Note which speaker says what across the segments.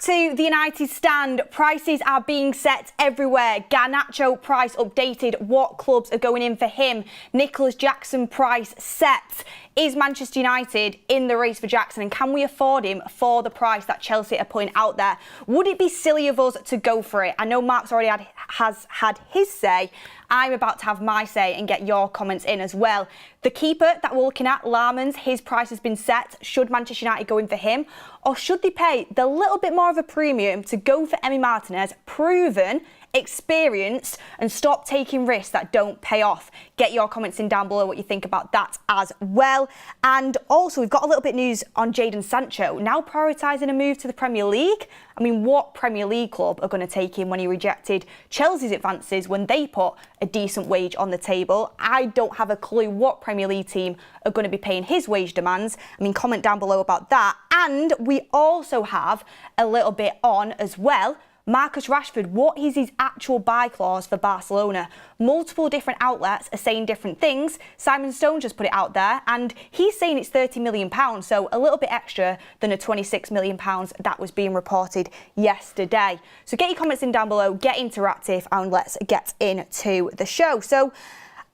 Speaker 1: to the United stand. Prices are being set everywhere. Garnacho price updated. What clubs are going in for him? Nicolas Jackson price set. Is Manchester United in the race for Jackson, and can we afford him for the price that Chelsea are putting out there? Would it be silly of us to go for it? I know Mark's already has had his say. I'm about to have my say and get your comments in as well. The keeper that we're looking at, Lamans, his price has been set. Should Manchester United go in for him, or should they pay the little bit more of a premium to go for Emi Martinez, proven, experienced, and stop taking risks that don't pay off? Get your comments in down below what you think about that as well. And also, we've got a little bit of news on Jadon Sancho, now prioritising a move to the Premier League. I mean, what Premier League club are going to take him when he rejected Chelsea's advances when they put a decent wage on the table? I don't have a clue what Premier League team are going to be paying his wage demands. I mean, comment down below about that. And we also have a little bit on as well Marcus Rashford. What is his actual buy clause for Barcelona? Multiple different outlets are saying different things. Simon Stone just put it out there, and he's saying it's £30 million, so a little bit extra than the £26 million that was being reported yesterday. So get your comments in down below, get interactive, and let's get into the show. So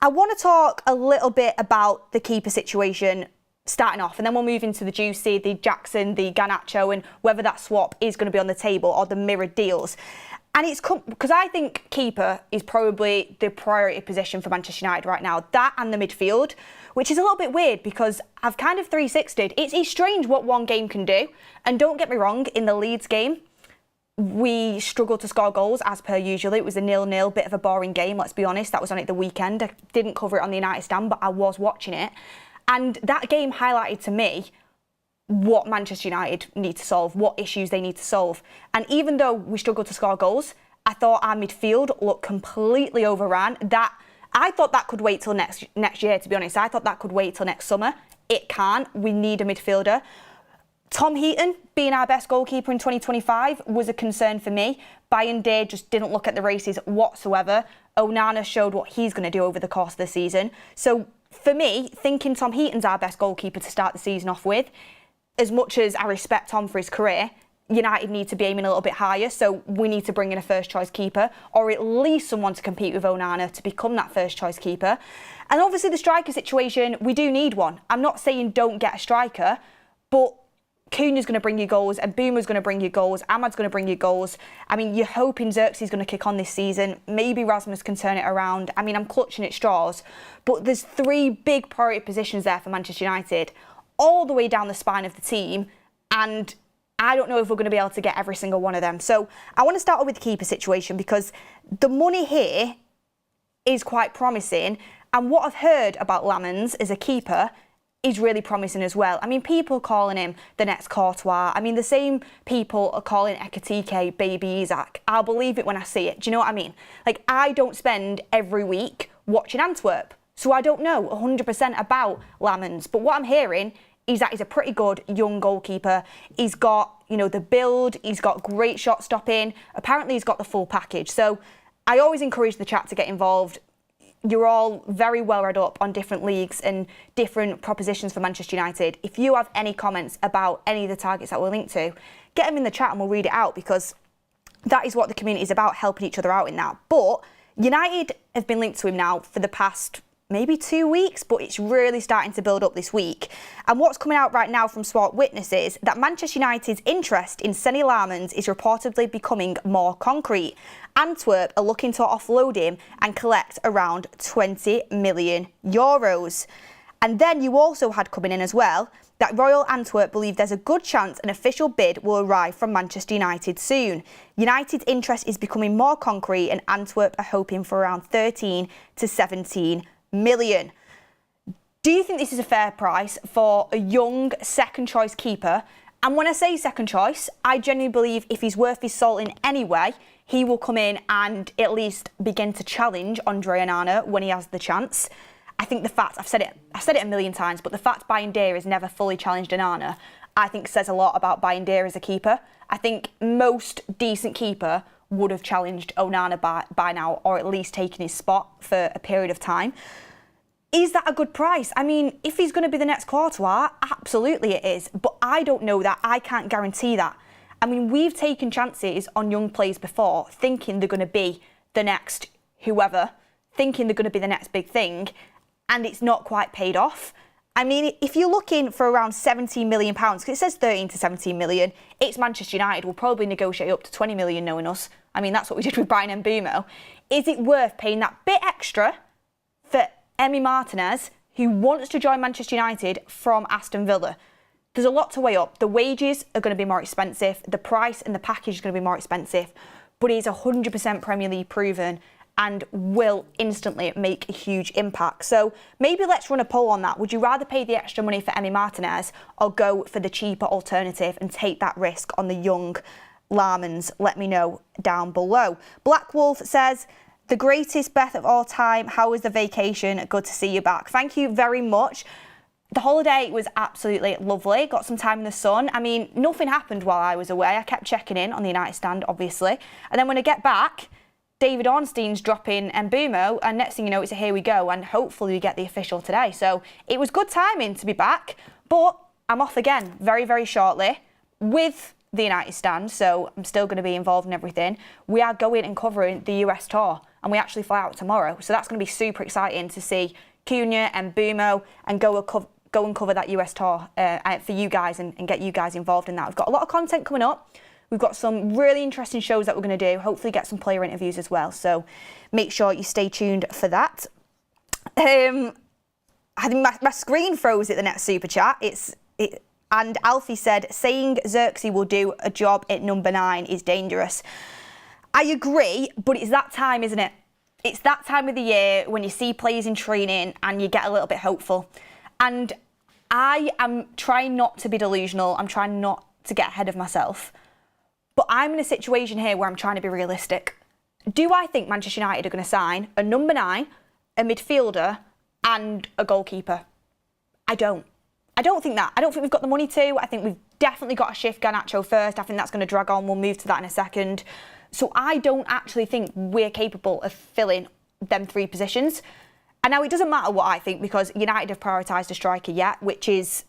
Speaker 1: I want to talk a little bit about the keeper situation starting off, and then we'll move into the juicy, the Jackson, the Garnacho, and whether that swap is going to be on the table or the mirrored deals. And it's because I think keeper is probably the priority position for Manchester United right now. That and the midfield, which is a little bit weird because I've kind of 360'd. It's strange what one game can do. And don't get me wrong, in the Leeds game, we struggled to score goals as per usual. It was a 0-0, bit of a boring game, let's be honest. That was on at the weekend. I didn't cover it on the United stand, but I was watching it. And that game highlighted to me what Manchester United need to solve, what issues they need to solve. And even though we struggled to score goals, I thought our midfield looked completely overran. I thought that could wait till next year, to be honest. I thought that could wait till next summer. It can't. We need a midfielder. Tom Heaton being our best goalkeeper in 2025 was a concern for me. Bayern just didn't look at the races whatsoever. Onana showed what he's going to do over the course of the season. So for me, thinking Tom Heaton's our best goalkeeper to start the season off with, as much as I respect Tom for his career, United need to be aiming a little bit higher, so we need to bring in a first-choice keeper, or at least someone to compete with Onana to become that first-choice keeper. And obviously the striker situation, we do need one. I'm not saying don't get a striker, but Cunha's going to bring you goals, and Mbeumo's going to bring you goals, Ahmad's going to bring you goals. I mean, you're hoping Xerxes going to kick on this season. Maybe Rasmus can turn it around. I mean, I'm clutching at straws. But there's three big priority positions there for Manchester United, all the way down the spine of the team, and I don't know if we're going to be able to get every single one of them. So I want to start off with the keeper situation because the money here is quite promising, and what I've heard about Lamans as a keeper is really promising as well. I mean, people are calling him the next Courtois. I mean, the same people are calling Ekitike Baby Isaac. I'll believe it when I see it. Do you know what I mean? Like, I don't spend every week watching Antwerp, so I don't know 100% about Lamans. But what I'm hearing is that he's a pretty good young goalkeeper. He's got, you know, the build. He's got great shot stopping. Apparently, he's got the full package. So I always encourage the chat to get involved. You're all very well read up on different leagues and different propositions for Manchester United. If you have any comments about any of the targets that we're linked to, get them in the chat and we'll read it out, because that is what the community is about, helping each other out in that. But United have been linked to him now for the past maybe 2 weeks, but it's really starting to build up this week. And what's coming out right now from Sport Witnesses, that Manchester United's interest in Seny Lamans is reportedly becoming more concrete. Antwerp are looking to offload him and collect around €20 million. And then you also had coming in as well that Royal Antwerp believe there's a good chance an official bid will arrive from Manchester United soon. United's interest is becoming more concrete, and Antwerp are hoping for around 13 to 17 million. Do you think this is a fair price for a young second choice keeper? And when I say second choice, I genuinely believe if he's worth his salt in any way, he will come in and at least begin to challenge Andre Onana when he has the chance. I think the fact, I've said it a million times, but the fact Bayern has never fully challenged Onana, I think says a lot about Bayern as a keeper. I think most decent keeper would have challenged Onana by now, or at least taken his spot for a period of time. Is that a good price? I mean, if he's going to be the next Courtois, absolutely it is. But I don't know that. I can't guarantee that. I mean, we've taken chances on young players before, thinking they're going to be the next whoever, thinking they're going to be the next big thing, and it's not quite paid off. I mean, if you're looking for around £17 million, because it says 13 to 17 million, it's Manchester United. We'll probably negotiate up to 20 million knowing us. I mean, that's what we did with Brian Mbeumo. Is it worth paying that bit extra for Emi Martinez, who wants to join Manchester United from Aston Villa? There's a lot to weigh up. The wages are going to be more expensive. The price and the package is going to be more expensive. But he's 100% Premier League proven and will instantly make a huge impact. So maybe let's run a poll on that. Would you rather pay the extra money for Emi Martinez or go for the cheaper alternative and take that risk on the young Larmans? Let me know down below. Black Wolf says, the greatest Beth of all time. How was the vacation? Good to see you back. Thank you very much. The holiday was absolutely lovely. Got some time in the sun. I mean, nothing happened while I was away. I kept checking in on the United stand, obviously. And then when I get back, David Ornstein's dropping Mbeumo, and next thing you know, it's a here we go, and hopefully we get the official today. So it was good timing to be back, but I'm off again very, very shortly with the United stand, so I'm still going to be involved in everything. We are going and covering the US tour, and we actually fly out tomorrow, so that's going to be super exciting to see Cunha and Mbeumo and go and cover that US tour for you guys and get you guys involved in that. We've got a lot of content coming up. We've got some really interesting shows that we're going to do, hopefully get some player interviews as well, so make sure you stay tuned for that. I think my screen froze at the next super chat. And Alfie said, saying Xerxes will do a job at number 9 is dangerous. I agree, but it's that time, isn't it? It's that time of the year when you see players in training and you get a little bit hopeful. And I am trying not to be delusional. I'm trying not to get ahead of myself. But I'm in a situation here where I'm trying to be realistic. Do I think Manchester United are going to sign a number 9, a midfielder, and a goalkeeper? I don't think that. I don't think we've got the money to. I think we've definitely got to shift Garnacho first. I think that's going to drag on. We'll move to that in a second. So I don't actually think we're capable of filling them 3 positions. And now it doesn't matter what I think, because United have prioritised a striker yet, which is,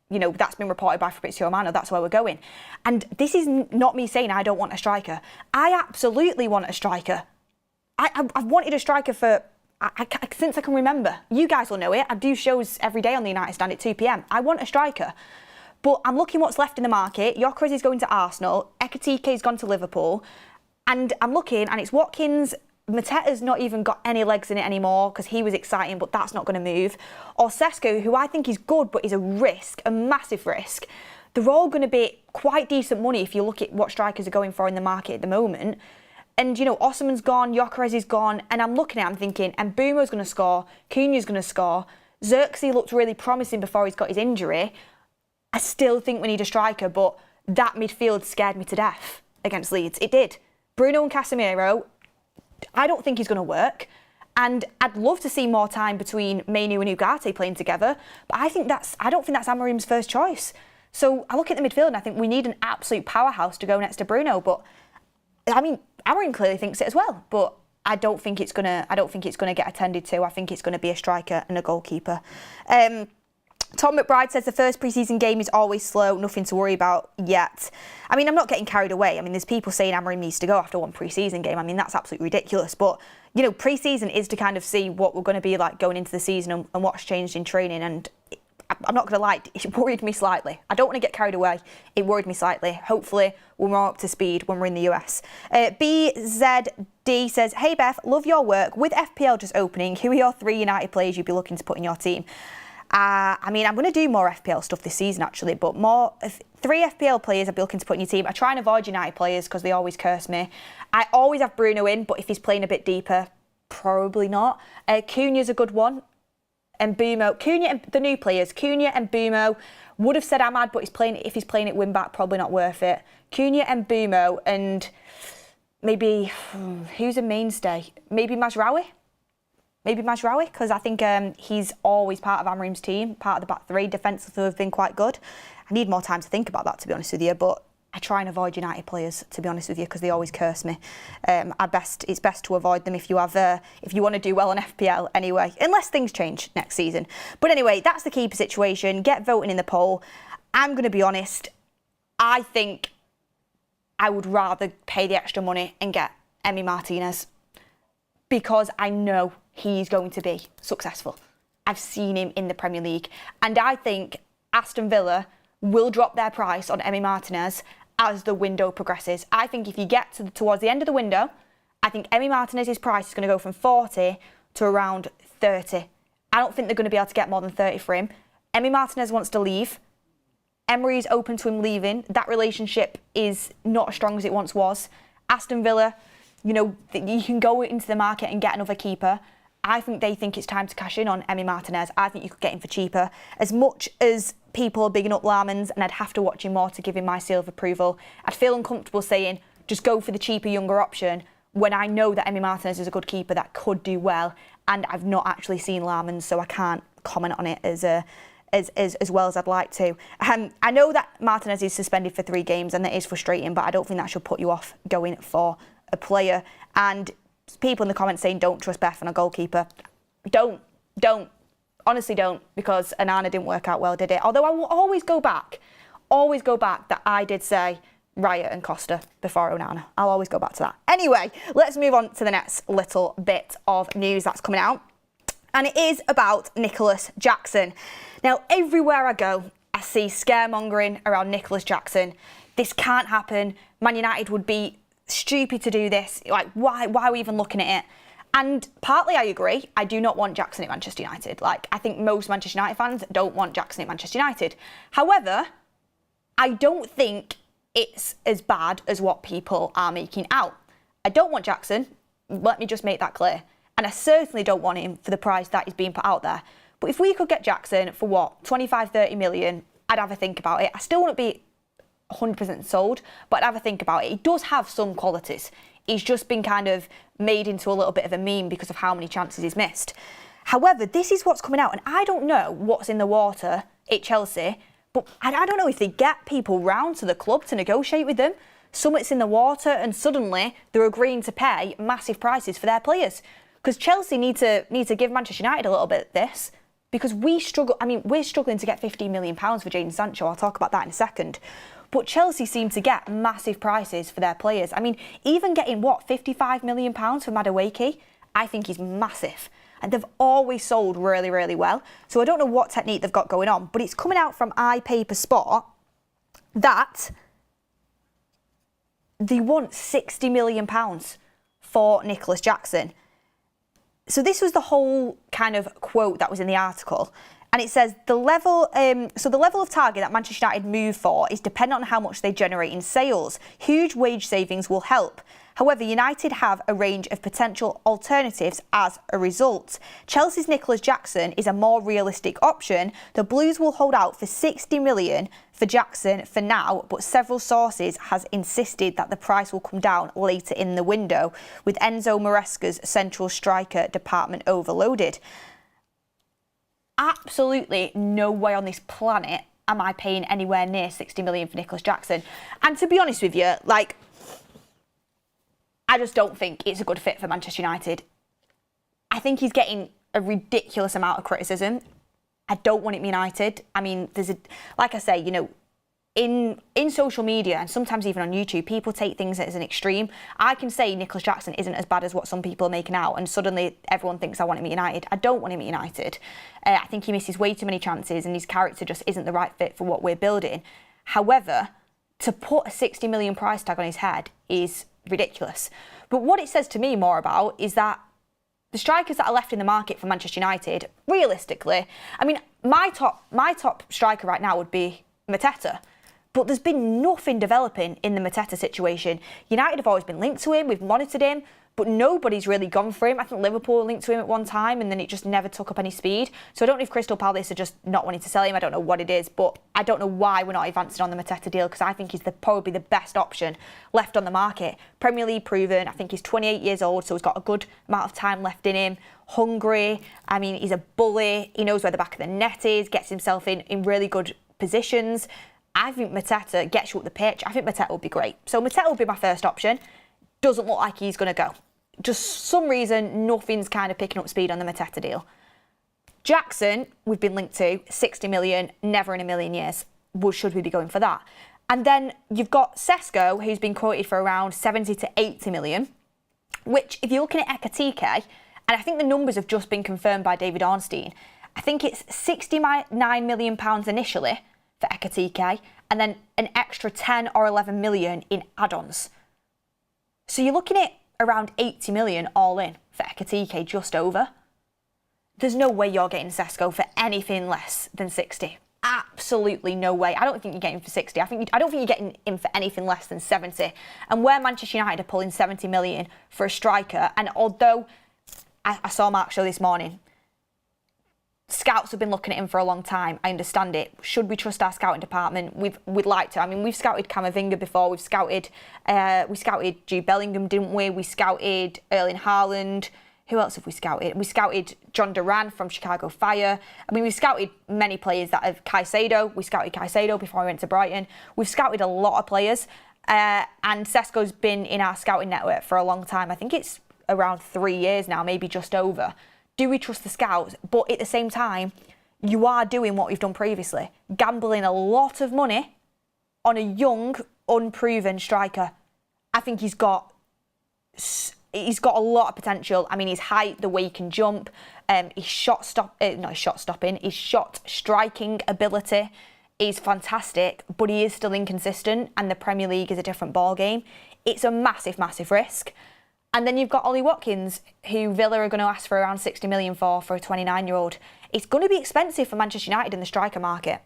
Speaker 1: you know, that's been reported by Fabrizio Romano. That's where we're going. And this is not me saying I don't want a striker. I absolutely want a striker. I've wanted a striker for since I can remember. You guys will know it. I do shows every day on the United stand at 2 p.m. I want a striker. But I'm looking what's left in the market. Gyökeres is going to Arsenal. Ekitike's gone to Liverpool. And I'm looking, and it's Watkins. Mateta's not even got any legs in it anymore because he was exciting, but that's not going to move. Or Sesko, who I think is good, but is a risk, a massive risk. They're all going to be quite decent money if you look at what strikers are going for in the market at the moment. And, you know, Osimhen's gone, Gyökeres is gone, and I'm looking at it, I'm thinking, Mbeumo's going to score, Cunha's going to score. Xerxes looked really promising before he's got his injury. I still think we need a striker, but that midfield scared me to death against Leeds. It did. Bruno and Casemiro, I don't think he's going to work. And I'd love to see more time between Mainoo and Ugarte playing together, but I don't think that's Amorim's first choice. So I look at the midfield and I think we need an absolute powerhouse to go next to Bruno. But I mean, Amorim clearly thinks it as well, but I don't think it's gonna get attended to. I think it's going to be a striker and a goalkeeper. Tom McBride says the first pre-season game is always slow, nothing to worry about yet. I mean, I'm not getting carried away. I mean, there's people saying Amorim needs to go after one pre-season game. I mean, that's absolutely ridiculous. But, you know, pre-season is to kind of see what we're going to be like going into the season and what's changed in training. And I'm not going to lie, it worried me slightly. I don't want to get carried away. It worried me slightly. Hopefully, we're more up to speed when we're in the US. BZD says, hey, Beth, love your work. With FPL just opening, who are your 3 United players you'd be looking to put in your team? I mean, I'm going to do more FPL stuff this season, actually, but 3 FPL players I'd be looking to put in your team. I try and avoid United players because they always curse me. I always have Bruno in, but if he's playing a bit deeper, probably not. Cunha's a good one. And Mbeumo. Cunha and the new players. Cunha and Mbeumo. Would have said Ahmad, but if he's playing at wing-back, probably not worth it. Cunha and Mbeumo, and maybe, who's a mainstay? Maybe Mazraoui? Because I think he's always part of Amorim's team, part of the back 3. Defensively have been quite good. I need more time to think about that, to be honest with you, but I try and avoid United players, to be honest with you, because they always curse me. It's best to avoid them if you want to do well on FPL anyway, unless things change next season. But anyway, that's the keeper situation. Get voting in the poll. I'm going to be honest. I think I would rather pay the extra money and get Emi Martinez, because I know he's going to be successful. I've seen him in the Premier League, and I think Aston Villa will drop their price on Emi Martinez as the window progresses. I think if you get towards the end of the window, I think Emi Martinez's price is going to go from 40 to around 30. I don't think they're going to be able to get more than 30 for him. Emi Martinez wants to leave. Emery's open to him leaving. That relationship is not as strong as it once was. Aston Villa, you can go into the market and get another keeper. I think they think it's time to cash in on Emi Martinez. I think you could get him for cheaper. As much as people are bigging up Larmans, and I'd have to watch him more to give him my seal of approval, I'd feel uncomfortable saying, just go for the cheaper, younger option, when I know that Emi Martinez is a good keeper that could do well, and I've not actually seen Larmans, so I can't comment on it as well as I'd like to. I know that Martinez is suspended for 3 games, and that is frustrating, but I don't think that should put you off going for a player. And people in the comments saying don't trust Beth on a goalkeeper. Don't. Honestly don't, because Onana didn't work out well, did it? Although I will always go back that I did say Raya and Costa before Onana. I'll always go back to that. Anyway, let's move on to the next little bit of news that's coming out. And it is about Nicolas Jackson. Now, everywhere I go, I see scaremongering around Nicolas Jackson. This can't happen. Man United would be stupid to do this. Like, why are we even looking at it? And partly I agree. I do not want Jackson at Manchester United. Like, I think most Manchester United fans don't want Jackson at Manchester United. However, I don't think it's as bad as what people are making out. I don't want Jackson. Let me just make that clear. And I certainly don't want him for the price that is being put out there. But if we could get Jackson for what, 25, 30 million, I'd have a think about it. I still wouldn't be 100% sold, but I'd have a think about it. He does have some qualities. He's just been kind of made into a little bit of a meme because of how many chances he's missed. However, this is what's coming out, and I don't know what's in the water at Chelsea, but I don't know if they get people round to the club to negotiate with them. Something's in the water, and suddenly they're agreeing to pay massive prices for their players. Because Chelsea need to give Manchester United a little bit of this, because we struggle. I mean, we're struggling to get £15 million for Jadon Sancho. I'll talk about that in a second. But Chelsea seem to get massive prices for their players. I mean, even getting, £55 million for Madueke, I think is massive. And they've always sold really, really well. So I don't know what technique they've got going on, but it's coming out from iPaper Sport that they want £60 million for Nicolas Jackson. So this was the whole kind of quote that was in the article. And it says the level of target that Manchester United move for is dependent on how much they generate in sales. Huge wage savings will help. However, United have a range of potential alternatives as a result. Chelsea's Nicolas Jackson is a more realistic option. The Blues will hold out for 60 million for Jackson for now, but several sources has insisted that the price will come down later in the window, with Enzo Maresca's central striker department overloaded. Absolutely no way on this planet am I paying anywhere near 60 million for Nicolas Jackson. And to be honest with you, like, I just don't think it's a good fit for Manchester United. I think he's getting a ridiculous amount of criticism. I don't want him United. I mean, like I say, you know, in social media and sometimes even on YouTube, people take things as an extreme. I can say Nicolas Jackson isn't as bad as what some people are making out, and suddenly everyone thinks I want him at United. I don't want him at United. I think he misses way too many chances, and his character just isn't the right fit for what we're building. However, to put a 60 million price tag on his head is ridiculous. But what it says to me more about is that the strikers that are left in the market for Manchester United, realistically, I mean, my top striker right now would be Mateta. But there's been nothing developing in the Mateta situation. United have always been linked to him, we've monitored him, but nobody's really gone for him. I think Liverpool linked to him at one time and then it just never took up any speed. So I don't know if Crystal Palace are just not wanting to sell him. I don't know what it is, but I don't know why we're not advancing on the Mateta deal, because I think he's probably the best option left on the market. Premier League proven. I think he's 28 years old, so he's got a good amount of time left in him. Hungry. I mean, he's a bully. He knows where the back of the net is, gets himself in really good positions. I think Mateta gets you up the pitch. I think Mateta would be great. So Mateta would be my first option. Doesn't look like he's going to go. Just some reason, nothing's kind of picking up speed on the Mateta deal. Jackson, we've been linked to 60 million, never in a million years. Should we be going for that? And then you've got Sesko, who's been quoted for around 70 to 80 million, which if you're looking at Ekatike, and I think the numbers have just been confirmed by David Ornstein, I think it's £69 million initially for Ekatike, and then an extra 10 or 11 million in add-ons. So you're looking at around 80 million all in for Ekatike, just over. There's no way you're getting Sesko for anything less than 60. Absolutely no way. I don't think you're getting him for 60. I don't think you're getting him for anything less than 70. And where Manchester United are pulling 70 million for a striker, and although I saw Mark show this morning, scouts have been looking at him for a long time. I understand it. Should we trust our scouting department? We'd like to. I mean, we've scouted Camavinga before. We scouted Jude Bellingham, didn't we? We scouted Erling Haaland. Who else have we scouted? We scouted John Duran from Chicago Fire. I mean, we've scouted many players that have Caicedo. We scouted Caicedo before we went to Brighton. We've scouted a lot of players. And Sesko's been in our scouting network for a long time. I think it's around 3 years now, maybe just over. Do we trust the scouts? But at the same time, you are doing what we've done previously, gambling a lot of money on a young, unproven striker. I think he's got a lot of potential. I mean, his height, the way he can jump, his shot striking ability is fantastic, but he is still inconsistent, and the Premier League is a different ballgame. It's a massive, massive risk. And then you've got Ollie Watkins, who Villa are going to ask for around 60 million for a 29-year-old. It's going to be expensive for Manchester United in the striker market.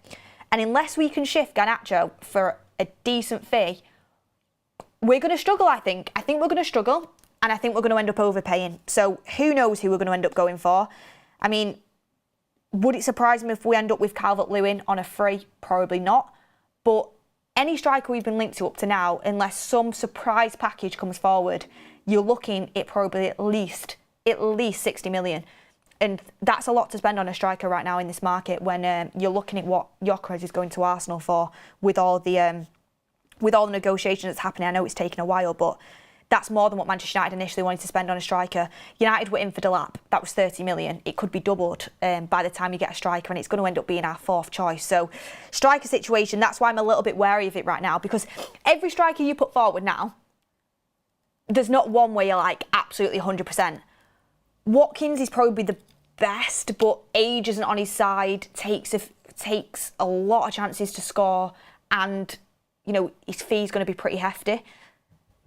Speaker 1: And unless we can shift Garnacho for a decent fee, we're going to struggle, I think. I think we're going to struggle, and I think we're going to end up overpaying. So who knows who we're going to end up going for? I mean, would it surprise me if we end up with Calvert-Lewin on a free? Probably not. But any striker we've been linked to up to now, unless some surprise package comes forward, you're looking at probably at least 60 million. And that's a lot to spend on a striker right now in this market when you're looking at what Gyökeres is going to Arsenal for with all the negotiations that's happening. I know it's taken a while, but that's more than what Manchester United initially wanted to spend on a striker. United were in for Delap. That was 30 million. It could be doubled by the time you get a striker, and it's going to end up being our fourth choice. So striker situation, that's why I'm a little bit wary of it right now, because every striker you put forward now, there's not one where you're like absolutely 100%. Watkins is probably the best, but age isn't on his side, takes a lot of chances to score, and you know his fee's going to be pretty hefty.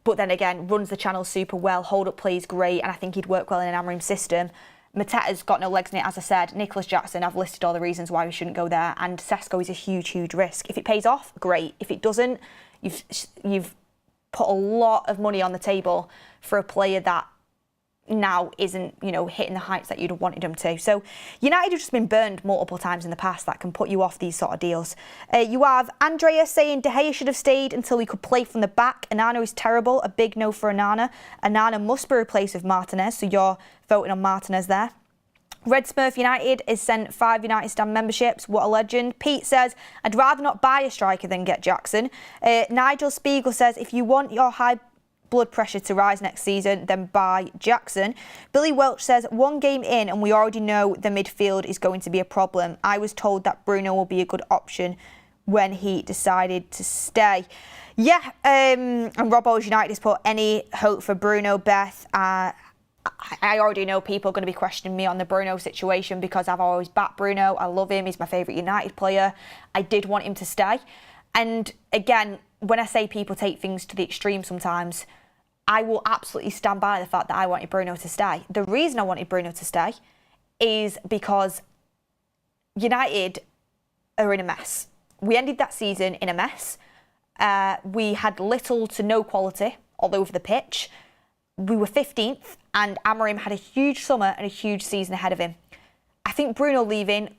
Speaker 1: But then again, runs the channel super well, hold-up play is great, and I think he'd work well in an Amorim system. Mateta's got no legs in it, as I said. Nicolas Jackson, I've listed all the reasons why we shouldn't go there, and Sesko is a huge, huge risk. If it pays off, great. If it doesn't, you've put a lot of money on the table for a player that now isn't, hitting the heights that you'd have wanted him to. So United have just been burned multiple times in the past. That can put you off these sort of deals. You have Andrea saying De Gea should have stayed until he could play from the back. Onana is terrible. A big no for Onana. Onana must be replaced with Martinez, so you're voting on Martinez there. Red Smurf United has sent 5 United Stand memberships. What a legend. Pete says, I'd rather not buy a striker than get Jackson. Nigel Spiegel says, if you want your high blood pressure to rise next season, then buy Jackson. Billy Welch says, 1 game in and we already know the midfield is going to be a problem. I was told that Bruno will be a good option when he decided to stay. Yeah, and Rob Owens United has put any hope for Bruno, Beth. I already know people are going to be questioning me on the Bruno situation because I've always backed Bruno. I love him. He's my favourite United player. I did want him to stay. And again, when I say people take things to the extreme sometimes, I will absolutely stand by the fact that I wanted Bruno to stay. The reason I wanted Bruno to stay is because United are in a mess. We ended that season in a mess. We had little to no quality all over the pitch. We were 15th and Amorim had a huge summer and a huge season ahead of him. I think Bruno leaving,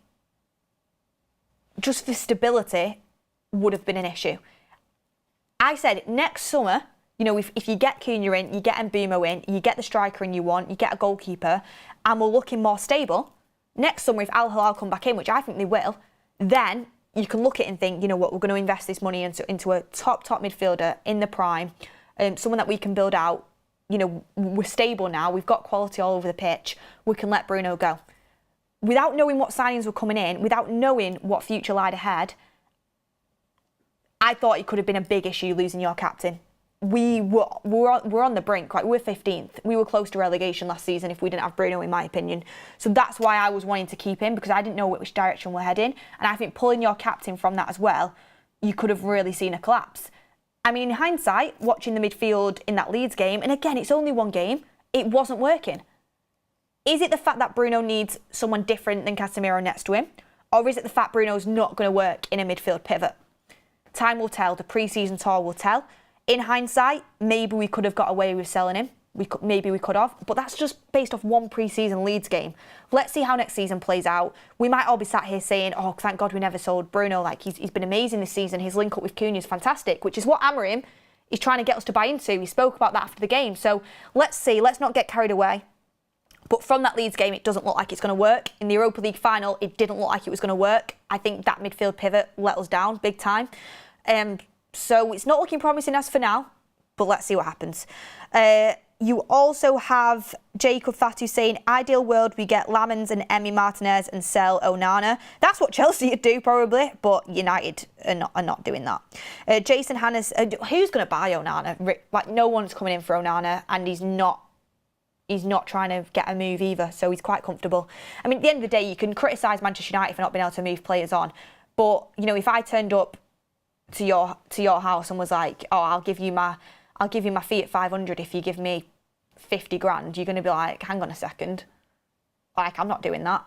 Speaker 1: just for stability, would have been an issue. I said next summer, if you get Cunha in, you get Mbeumo in, you get the striker in you want, you get a goalkeeper, and we're looking more stable, next summer if Al Hilal come back in, which I think they will, then you can look at it and think, we're going to invest this money into a top midfielder in the prime, someone that we can build out. We're stable now, we've got quality all over the pitch, we can let Bruno go. Without knowing what signings were coming in, without knowing what future lied ahead, I thought it could have been a big issue losing your captain. We're on the brink, right? We're 15th. We were close to relegation last season if we didn't have Bruno, in my opinion. So that's why I was wanting to keep him, because I didn't know which direction we're heading. And I think pulling your captain from that as well, you could have really seen a collapse. I mean, in hindsight, watching the midfield in that Leeds game, and again, it's only one game, it wasn't working. Is it the fact that Bruno needs someone different than Casemiro next to him? Or is it the fact Bruno's not going to work in a midfield pivot? Time will tell. The pre-season tour will tell. In hindsight, maybe we could have got away with selling him. Maybe we could have. But that's just based off one pre-season Leeds game. Let's see how next season plays out. We might all be sat here saying, oh, thank God we never sold Bruno. Like, he's been amazing this season. His link up with Cunha is fantastic, which is what Amorim is trying to get us to buy into. He spoke about that after the game. So let's see. Let's not get carried away. But from that Leeds game, it doesn't look like it's going to work. In the Europa League final, it didn't look like it was going to work. I think that midfield pivot let us down big time. So it's not looking promising as for now, but let's see what happens. You also have Jacob Fatu saying, ideal world, we get Lamens and Emi Martinez and sell Onana. That's what Chelsea would do probably, but United are not doing that. Jason Hannes, who's going to buy Onana? Like, no one's coming in for Onana, and he's not trying to get a move either, so he's quite comfortable. I mean, at the end of the day, you can criticise Manchester United for not being able to move players on, but, you know, if I turned up to your house and was like, oh, I'll give you my fee at 500 if you give me 50 grand, you're going to be like, hang on a second, like, I'm not doing that.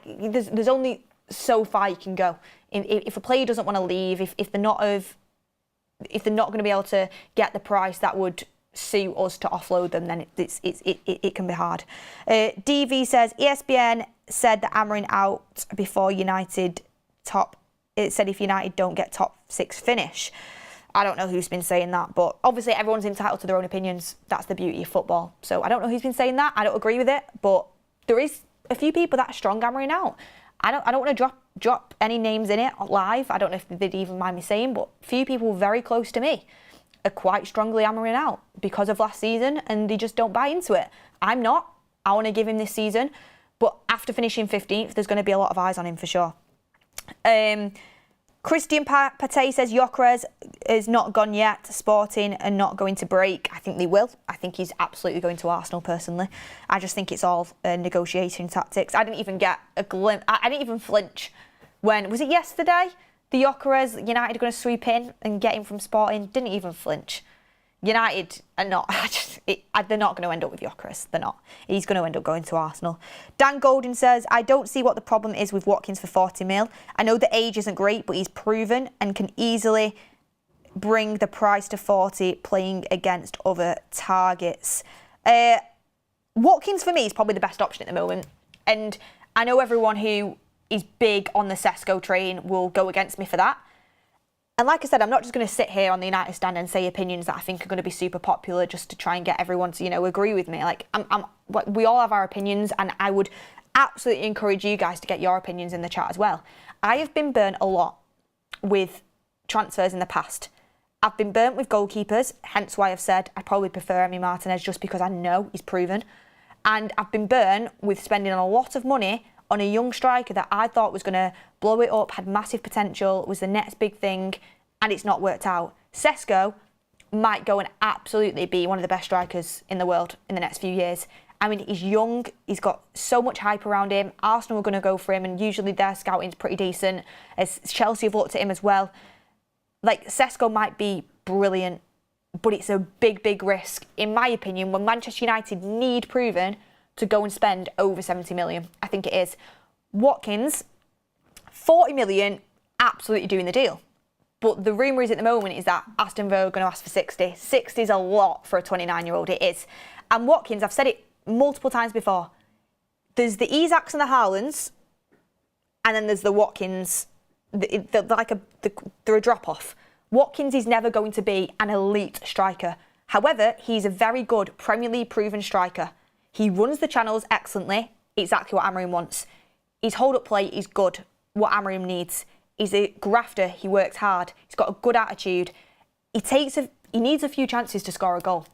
Speaker 1: There's only so far you can go. If a player doesn't want to leave, if they're not going to be able to get the price that would suit us to offload them, then it can be hard. DV says, ESPN said that Amorim out before United top. It said if United don't get top 6 finish. I don't know who's been saying that, but obviously everyone's entitled to their own opinions. That's the beauty of football. So I don't know who's been saying that. I don't agree with it, but there is a few people that are strong Amorim out. I don't want to drop any names in it live. I don't know if they'd even mind me saying, but a few people very close to me are quite strongly Amorim out because of last season, and they just don't buy into it. I'm not. I want to give him this season, but after finishing 15th, there's going to be a lot of eyes on him for sure. Christian Pate says Gyökeres is not gone yet. Sporting and not going to break. I think they will. I think he's absolutely going to Arsenal personally. I just think it's all negotiation tactics. I didn't even get a glimpse. I didn't even flinch when, was it yesterday? The Gyökeres, United are going to sweep in and get him from Sporting. Didn't even flinch. United are not. They're not going to end up with Gyökeres. They're not. He's going to end up going to Arsenal. Dan Golden says, I don't see what the problem is with Watkins for 40 mil. I know the age isn't great, but he's proven and can easily bring the price to 40 playing against other targets. Watkins for me is probably the best option at the moment. And I know everyone who is big on the Sesko train will go against me for that. And like I said, I'm not just going to sit here on the United stand and say opinions that I think are going to be super popular just to try and get everyone to, you know, agree with me. Like, we all have our opinions, and I would absolutely encourage you guys to get your opinions in the chat as well. I have been burnt a lot with transfers in the past. I've been burnt with goalkeepers, hence why I've said I probably prefer Emi Martinez just because I know he's proven. And I've been burnt with spending a lot of money on a young striker that I thought was going to blow it up, had massive potential, was the next big thing, and it's not worked out. Sesko might go and absolutely be one of the best strikers in the world in the next few years. I mean, he's young, he's got so much hype around him. Arsenal are going to go for him, and usually their scouting's pretty decent, as Chelsea have looked at him as well. Like, Sesko might be brilliant, but it's a big, big risk, in my opinion, when Manchester United need proven to go and spend over 70 million. I think it is. Watkins, 40 million, absolutely doing the deal. But the rumour is at the moment is that Aston Villa are going to ask for 60. 60 is a lot for a 29-year-old, it is. And Watkins, I've said it multiple times before, there's the Isaks and the Haalands, and then there's the Watkins, they're a drop-off. Watkins is never going to be an elite striker. However, he's a very good Premier League proven striker. He runs the channels excellently, exactly what Amorim wants. His hold-up play is good, what Amorim needs. He's a grafter, he works hard, he's got a good attitude. He needs a few chances to score a goal,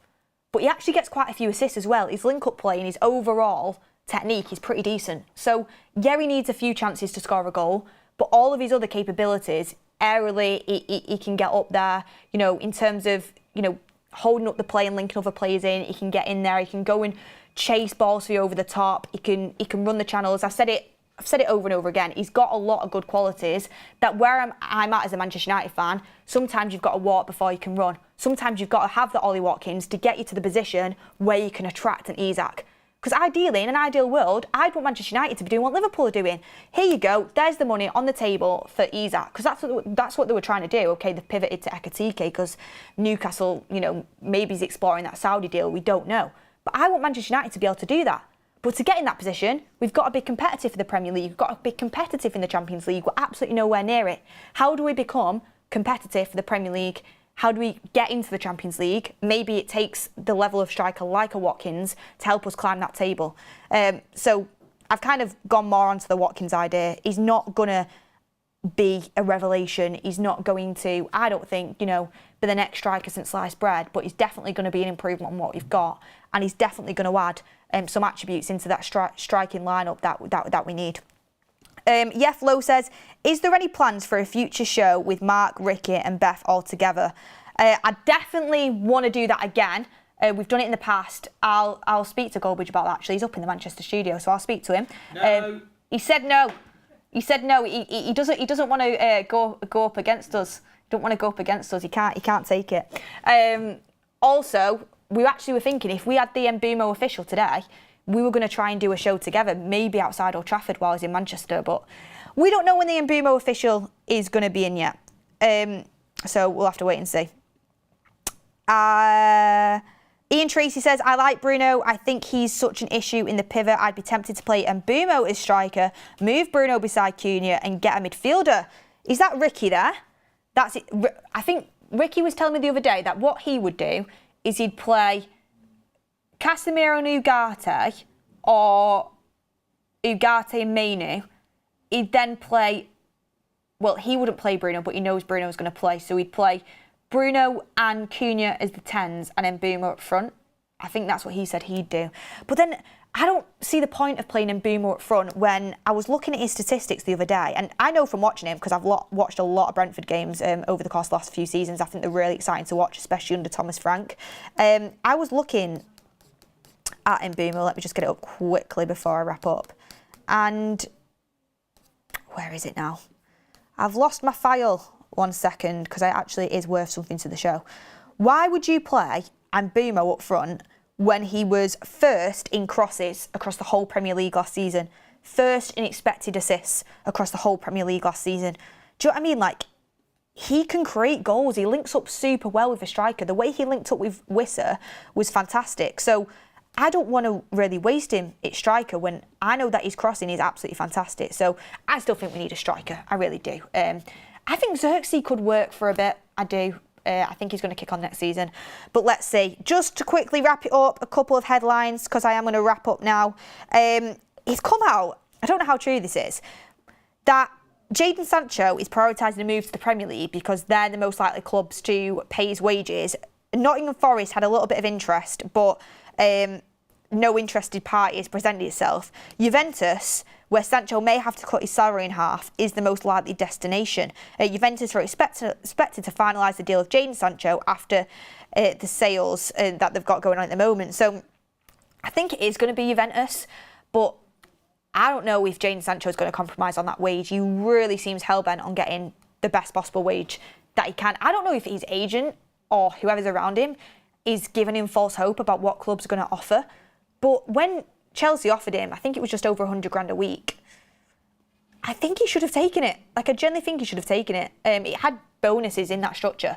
Speaker 1: but he actually gets quite a few assists as well. His link-up play and his overall technique is pretty decent. So, yeah, he needs a few chances to score a goal, but all of his other capabilities, aerially, he can get up there, you know, in terms of, you know, holding up the play and linking other players in. He can get in there, he can go and chase balls for you over the top, he can run the channels. I've said it over and over again. He's got a lot of good qualities that where I'm at as a Manchester United fan, sometimes you've got to walk before you can run. Sometimes you've got to have the Ollie Watkins to get you to the position where you can attract an Isak. Because ideally, in an ideal world, I'd want Manchester United to be doing what Liverpool are doing. Here you go, there's the money on the table for Isak. Because that's what they were trying to do. OK, they've pivoted to Ekitike because Newcastle, you know, maybe is exploring that Saudi deal. We don't know. But I want Manchester United to be able to do that. But to get in that position, we've got to be competitive for the Premier League. We've got to be competitive in the Champions League. We're absolutely nowhere near it. How do we become competitive for the Premier League? How do we get into the Champions League? Maybe it takes the level of striker like a Watkins to help us climb that table. So I've kind of gone more onto the Watkins idea. He's not going to be a revelation. He's not going to, I don't think, you know, be the next striker since sliced bread, but he's definitely going to be an improvement on what we've got. And he's definitely going to add some attributes into that striking lineup that we need. Yef Low says, is there any plans for a future show with Mark, Ricky and Beth all together? I definitely want to do that again. We've done it in the past. I'll speak to Goldbridge about that. Actually, he's up in the Manchester studio, so I'll speak to him.
Speaker 2: No.
Speaker 1: He said no. He said no. He doesn't want to go up against us. Don't want to go up against us. He can't take it. Also, we actually were thinking if we had the Mbeumo official today, we were going to try and do a show together, maybe outside Old Trafford while he's in Manchester, but we don't know when the Mbeumo official is going to be in yet. So we'll have to wait and see. Ian Tracy says, I like Bruno. I think he's such an issue in the pivot. I'd be tempted to play Mbeumo as striker, move Bruno beside Cunha and get a midfielder. Is that Ricky there? That's it. I think Ricky was telling me the other day that what he would do is he'd play Casemiro and Ugarte, or Ugarte and Mainu. He'd then play, well, he wouldn't play Bruno, but he knows Bruno's going to play, so he'd play Bruno and Cunha as the 10s and then Mbeumo up front. I think that's what he said he'd do. But then I don't see the point of playing Mbeumo up front when I was looking at his statistics the other day, and I know from watching him, because I've watched a lot of Brentford games over the course of the last few seasons. I think they're really exciting to watch, especially under Thomas Frank. I was looking at Mbeumo. Let me just get it up quickly before I wrap up. And where is it now? I've lost my file. 1 second, because it actually is worth something to the show. Why would you play Mbeumo up front when he was first in crosses across the whole Premier League last season? First in expected assists across the whole Premier League last season. Do you know what I mean? Like, he can create goals. He links up super well with the striker. The way he linked up with Wissa was fantastic. So I don't want to really waste him at striker when I know that his crossing is absolutely fantastic. So I still think we need a striker. I really do. I think Xerxes could work for a bit. I do. I think he's going to kick on next season. But let's see. Just to quickly wrap it up, a couple of headlines, because I am going to wrap up now. It's come out, I don't know how true this is, that Jadon Sancho is prioritising a move to the Premier League because they're the most likely clubs to pay his wages. Nottingham Forest had a little bit of interest, but no interested party has presented itself. Juventus, where Sancho may have to cut his salary in half, is the most likely destination. Juventus are expected to finalise the deal of Jadon Sancho after the sales that they've got going on at the moment. So I think it is going to be Juventus, but I don't know if Jadon Sancho is going to compromise on that wage. He really seems hellbent on getting the best possible wage that he can. I don't know if his agent or whoever's around him is giving him false hope about what clubs are going to offer. But when Chelsea offered him, I think it was just over 100 grand a week, I think he should have taken it. Like, I genuinely think he should have taken it. It had bonuses in that structure.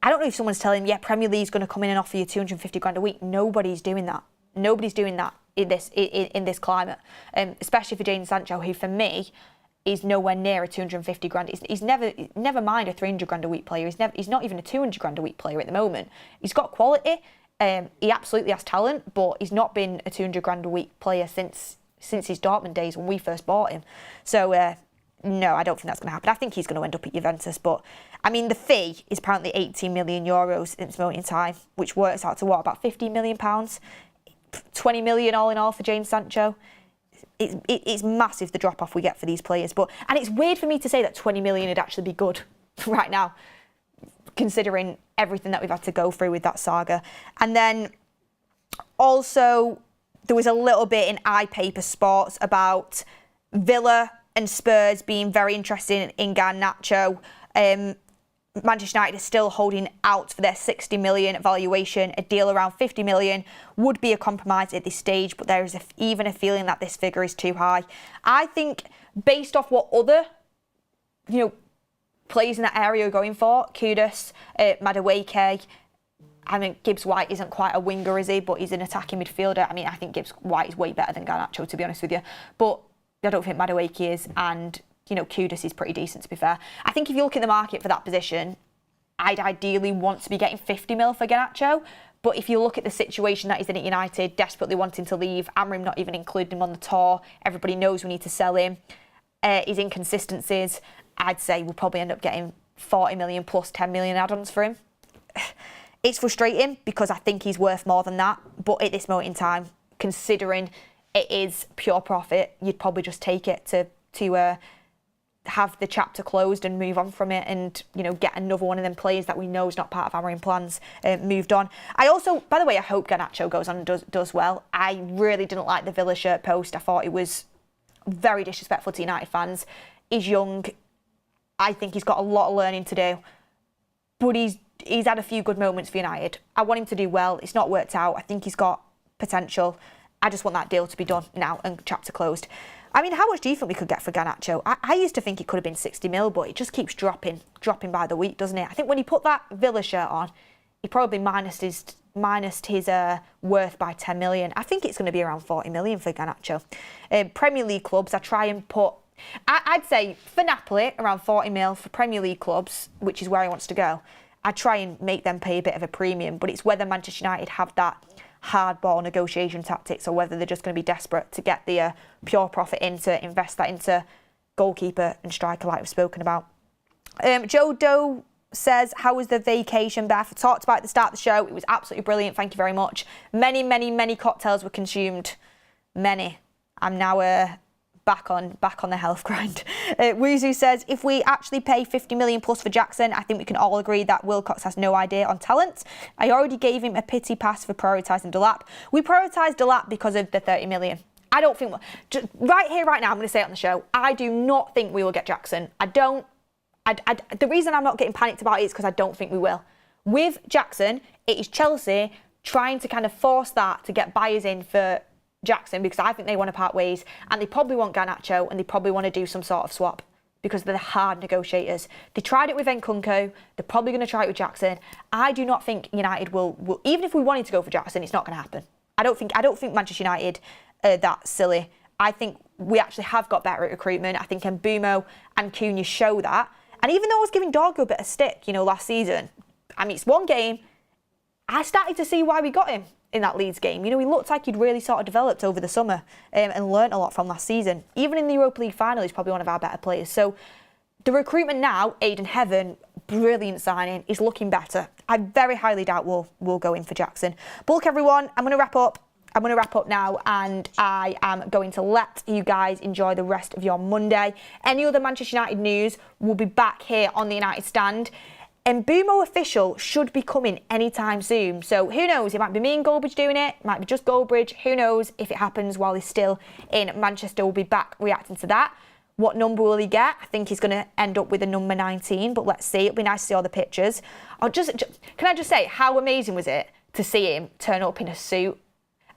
Speaker 1: I don't know if someone's telling him, yeah, Premier League's going to come in and offer you 250 grand a week. Nobody's doing that. Nobody's doing that in this climate, especially for Jadon Sancho, who for me is nowhere near a 250 grand. He's never mind a 300 grand a week player. He's not even a 200 grand a week player at the moment. He's got quality. He absolutely has talent, but he's not been a 200 grand a week player since his Dortmund days when we first bought him. So no, I don't think that's going to happen. I think he's going to end up at Juventus, but I mean the fee is apparently 18 million euros at this moment in time, which works out to what, about 15 million pounds, 20 million all in all for Jadon Sancho. It's massive, the drop-off we get for these players. And it's weird for me to say that 20 million would actually be good right now, considering everything that we've had to go through with that saga. And then also, there was a little bit in iPaper Sports about Villa and Spurs being very interested in Garnacho. Manchester United is still holding out for their 60 million valuation. A deal around 50 million would be a compromise at this stage, but there is even a feeling that this figure is too high. I think, based off what other, players in that area are going for, Kudus, Madueke, I mean, Gibbs White isn't quite a winger, is he? But he's an attacking midfielder. I mean, I think Gibbs White is way better than Garnacho, to be honest with you. But I don't think Madueke is, and Kudus is pretty decent, to be fair. I think if you look at the market for that position, I'd ideally want to be getting 50 mil for Garnacho. But if you look at the situation that he's in at United, desperately wanting to leave, Amorim not even including him on the tour, everybody knows we need to sell him, his inconsistencies, I'd say we'll probably end up getting 40 million plus 10 million add-ons for him. It's frustrating because I think he's worth more than that. But at this moment in time, considering it is pure profit, you'd probably just take it to have the chapter closed and move on from it, and get another one of them players that we know is not part of Amorim plans moved on. I also, by the way, I hope Garnacho goes on and does well. I really didn't like the Villa shirt post. I thought it was very disrespectful to United fans. He's young. I think he's got a lot of learning to do, but he's had a few good moments for United. I want him to do well. It's not worked out. I think he's got potential. I just want that deal to be done now and chapter closed. I mean, how much do you think we could get for Garnacho? I used to think it could have been 60 mil, but it just keeps dropping by the week, doesn't it? I think when he put that Villa shirt on, he probably minused his worth by 10 million. I think it's going to be around 40 million for Garnacho. Premier League clubs, I try and put, I'd say for Napoli, around 40 mil for Premier League clubs, which is where he wants to go. I try and make them pay a bit of a premium, but it's whether Manchester United have that hardball negotiation tactics or whether they're just going to be desperate to get the pure profit in, to invest that into goalkeeper and striker like we've spoken about. Joe Doe says, how was the vacation, Beth? I talked about at the start of the show. It was absolutely brilliant. Thank you very much. Many, many, many cocktails were consumed. Many. I'm now back on the health grind. Wuzu says, if we actually pay 50 million plus for Jackson, I think we can all agree that Wilcox has no idea on talent. I already gave him a pity pass for prioritising Delap. We prioritised Delap because of the 30 million. I don't think, right here, right now, I'm going to say it on the show, I do not think we will get Jackson. The reason I'm not getting panicked about it is because I don't think we will. With Jackson, it is Chelsea trying to kind of force that to get buyers in for Jackson, because I think they want to part ways, and they probably want Garnacho, and they probably want to do some sort of swap because they're hard negotiators. They tried it with Nkunku. They're probably going to try it with Jackson. I do not think United will even if we wanted to go for Jackson, it's not going to happen. I don't think Manchester United are that silly. I think we actually have got better at recruitment. I think Mbeumo and Cunha show that. And even though I was giving Dorgo a bit of stick, last season, I mean, it's one game, I started to see why we got him in that Leeds game. He looked like he'd really sort of developed over the summer and learnt a lot from last season. Even in the Europa League final, he's probably one of our better players. So the recruitment now, Aiden Heaven, brilliant signing, is looking better. I very highly doubt we'll go in for Jackson. But look, everyone, I'm going to wrap up. I'm going to wrap up now, and I am going to let you guys enjoy the rest of your Monday. Any other Manchester United news will be back here on the United Stand. Mbeumo official should be coming anytime soon. So who knows? It might be me and Goldbridge doing it. It might be just Goldbridge. Who knows if it happens while he's still in Manchester. We'll be back reacting to that. What number will he get? I think he's going to end up with a number 19, but let's see. It'll be nice to see all the pictures. Can I just say, how amazing was it to see him turn up in a suit?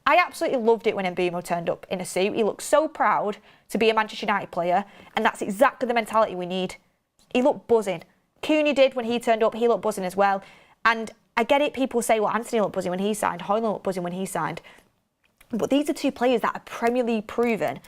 Speaker 1: I absolutely loved it when Mbeumo turned up in a suit. He looked so proud to be a Manchester United player, and that's exactly the mentality we need. He looked buzzing. Cunha did when he turned up. He looked buzzing as well. And I get it, people say, well, Anthony looked buzzing when he signed, Højlund looked buzzing when he signed. But these are two players that are Premier League proven,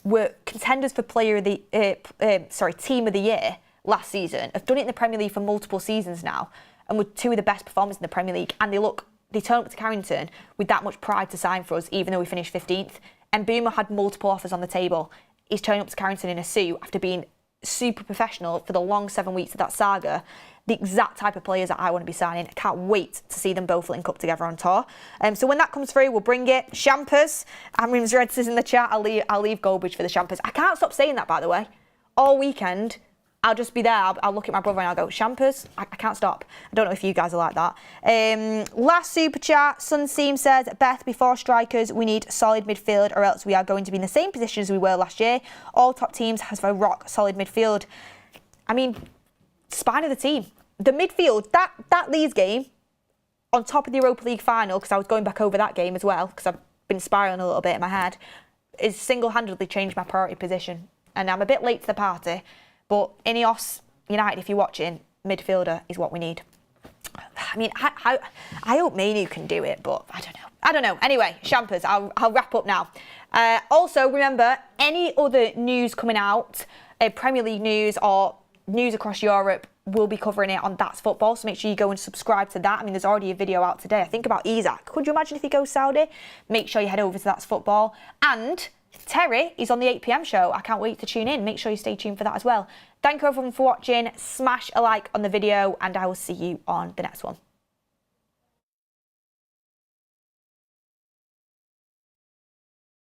Speaker 1: were contenders for Team of the Year last season, have done it in the Premier League for multiple seasons now, and were two of the best performers in the Premier League. And they turned up to Carrington with that much pride to sign for us, even though we finished 15th. And Mbeumo had multiple offers on the table. He's turning up to Carrington in a suit after being super professional for the long 7 weeks of that saga. the exact type of players that I want to be signing. I can't wait to see them both link up together on tour. So when that comes through, we'll bring it. Champers, Amorim's Reds is in the chat. I'll leave Goldbridge for the Champers. I can't stop saying that, by the way. All weekend, I'll just be there. I'll look at my brother and I'll go, Champers? I can't stop. I don't know if you guys are like that. Last super chat, Sunseam says, Beth, before strikers, we need solid midfield or else we are going to be in the same position as we were last year. All top teams have a rock solid midfield. I mean, spine of the team. The midfield, that Leeds game, on top of the Europa League final, because I was going back over that game as well, because I've been spiralling a little bit in my head, is single-handedly changed my priority position. And I'm a bit late to the party, but Ineos United, if you're watching, midfielder is what we need. I mean, I hope Manu can do it, but I don't know. Anyway, Champers, I'll wrap up now. Also, remember, any other news coming out, Premier League news or news across Europe, we'll be covering it on That's Football, so make sure you go and subscribe to that. I mean, there's already a video out today, I think, about Isak. Could you imagine if he goes Saudi? Make sure you head over to That's Football. And Terry is on the 8 PM show. I can't wait to tune in. Make sure you stay tuned for that as well. Thank you everyone for watching. Smash a like on the video, and I will see you on the next one.